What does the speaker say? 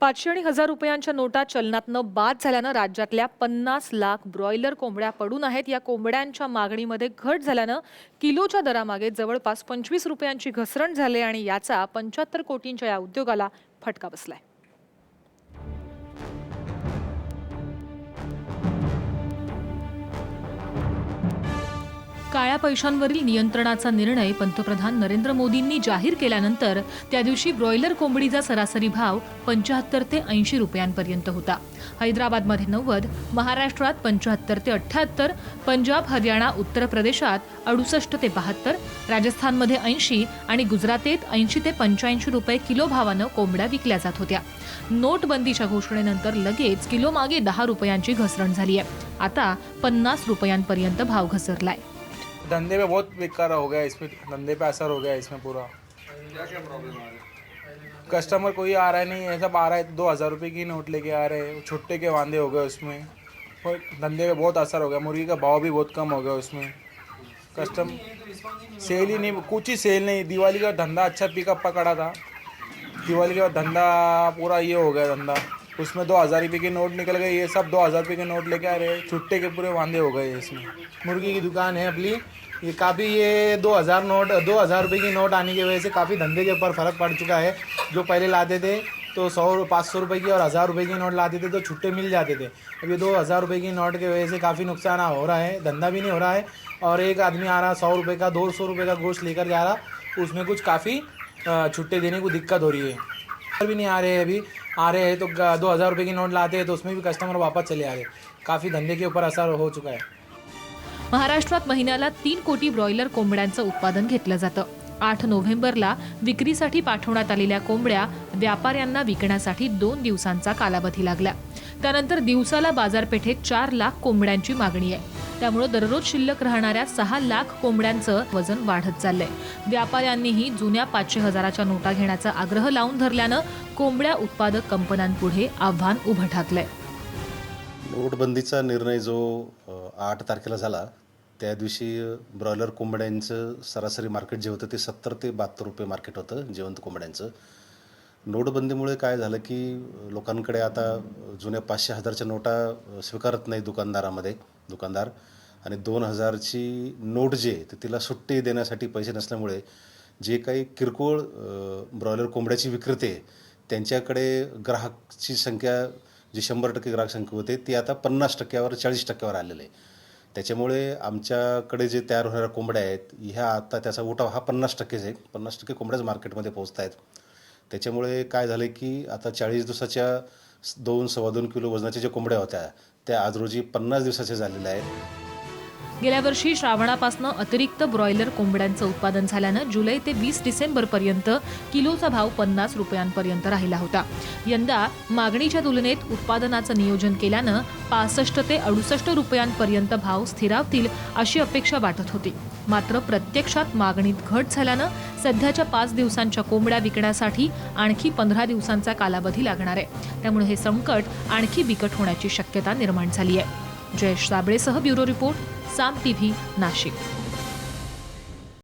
500 आणि 1000 रुपयांच्या नोटा चलनातनं बाद झाल्यानं राज्यातल्या 50 लाख ब्रॉयलर कोंबड्या पडून आहेत। या कोंबड्यांच्या मागणीमध्ये घट झाल्यानं किलोच्या दरामागे जवळपास 25 रुपयांची घसरण झाली आणि याचा 75 कोटींच्या या उद्योगाला फटका बसलाय। काळ्या पैशांवरील नियंत्रणाचा निर्णय पंतप्रधान नरेंद्र मोदींनी जाहीर केल्यानंतर त्या दिवशी ब्रॉयलर कोंबडीचा सरासरी भाव 75 ते 80 रुपयांपर्यंत होता। हैदराबादमध्ये 90, महाराष्ट्रात 75 ते 78, पंजाब, हरियाणा, उत्तर प्रदेशात 68 ते 72, राजस्थानमध्ये 80 आणि गुजरातेत 80 ते 85 रुपये किलो भावानं कोंबड्या विकल्या जात होत्या। नोटबंदीच्या घोषणेनंतर लगेच किलो मागे 10 रुपयांची घसरण झाली आहे। आता 50 रुपयांपर्यंत भाव घसरलाय। धंधे पे बहुत बेकार हो गया, इसमें धंधे पे असर हो गया इसमें पूरा। क्या प्रॉब्लम आ रहा है? कस्टमर कोई आ रहा है नहीं, ऐसा आ रहा है 2000 रुपये की नोट लेके आ रहे हैं, छुट्टे के वांदे हो गए उसमें, और धंधे पे बहुत असर हो गया। मुर्गी का भाव भी बहुत कम हो गया उसमें, सेल ही नहीं, कुछ ही सेल नहीं। दिवाली का धंधा अच्छा पिकअप पकड़ा था, दिवाली का धंधा पूरा ये हो गया धंधा, उसमें 2000 रुपये की नोट निकल गए, ये सब 2000 रुपये के नोट लेके आ रहे हैं, छुट्टे के पूरे वांदे हो गए इसमें। मुर्गी की दुकान है अपनी, ये काफ़ी ये 2000 रुपये की नोट आने की वजह से काफ़ी धंधे के ऊपर फ़र्क पड़ चुका है। जो पहले लाते थे तो 100-500 रुपये की और 1000 रुपये की नोट लाते थे तो छुट्टे मिल जाते थे। अब ये 2000 रुपये की नोट की वजह से काफ़ी नुकसान हो रहा है, धंधा भी नहीं हो रहा है। और एक आदमी आ रहा 100 रुपये का 200 रुपये का गोश्त लेकर जा रहा, उसमें कुछ काफ़ी छुट्टे देने को दिक्कत हो रही है। भी नहीं आ रहे हैं, अभी आ रहे हैं तो 2000 रुपये की नोट लाते हैं तो उसमें भी कस्टमर वापस चले आ रहे। काफ़ी धंधे के ऊपर असर हो चुका है। महाराष्ट्रात महिन्याला 3 कोटी ब्रॉयलर कोंबड्यांचं उत्पादन घेतलं जातं। 8 नोव्हेंबरला विक्रीसाठी पाठवण्यात आलेल्या कोंबड्या व्यापाऱ्यांना विकण्यासाठी 2 दिवसांचा कालावधी लागला। त्यानंतर दिवसाला बाजारपेठेत 4 लाख कोंबड्यांची मागणी आहे। त्यामुळे दररोज शिल्लक राहणाऱ्या 6 लाख कोंबड्यांचं वजन वाढत चाललंय। व्यापाऱ्यांनीही जुन्या 500-1000च्या नोटा घेण्याचा आग्रह लावून धरल्यानं कोंबड्या उत्पादक कंपन्यांपुढे आव्हान उभं ठाकलंय। नोटबंदीचा निर्णय जो 8 तारखेला झाला त्या दिवशी ब्रॉयलर कोंबड्यांचं सरासरी मार्केट जे होतं ते 70 ते 72 रुपये मार्केट होतं जिवंत कोंबड्यांचं। नोटबंदीमुळे काय झालं की लोकांकडे आता जुन्या 500-1000च्या नोटा स्वीकारत नाही दुकानदार, आणि 2000ची नोट जे तर तिला सुट्टी देण्यासाठी पैसे नसल्यामुळे जे काही किरकोळ ब्रॉयलर कोंबड्याची विक्रेते त्यांच्याकडे ग्राहकची संख्या जी 100% ग्राहक संख्या होते ती आता 50%वर 40%वर आलेलं आहे। त्याच्यामुळे आमच्याकडे जे तयार होणाऱ्या कोंबड्या आहेत ह्या आता त्याचा उठाव हा 50%च आहे। 50% कोंबड्याच मार्केटमध्ये पोहोचत आहेत। त्याच्यामुळे काय झालं की आता 40 दिवसाच्या 2-2.25 किलो वजनाच्या ज्या कोंबड्या होत्या त्या आज रोजी 50 दिवसाच्या झालेल्या आहेत। गेल्या वर्षी श्रावणापासून अतिरिक्त ब्रॉयलर कोंबड्यांचं उत्पादन झाल्यानं जुलै ते 20 डिसेंबरपर्यंत किलोचा भाव 50 रुपयांपर्यंत राहिला होता। यंदा मागणीच्या तुलनेत उत्पादनाचं नियोजन केल्यानं 65 ते 68 रुपयांपर्यंत भाव स्थिरावतील अशी अपेक्षा वाटत होती। मात्र प्रत्यक्षात मागणीत घट झाल्यानं सध्याच्या 5 दिवसांच्या कोंबड्या विकण्यासाठी आणखी 15 दिवसांचा कालावधी लागणार आहे। त्यामुळे हे संकट आणखी बिकट होण्याची शक्यता निर्माण झाली आहे। जयेश साबळेसह ब्युरो रिपोर्ट, साम टीव्ही, नाशिक।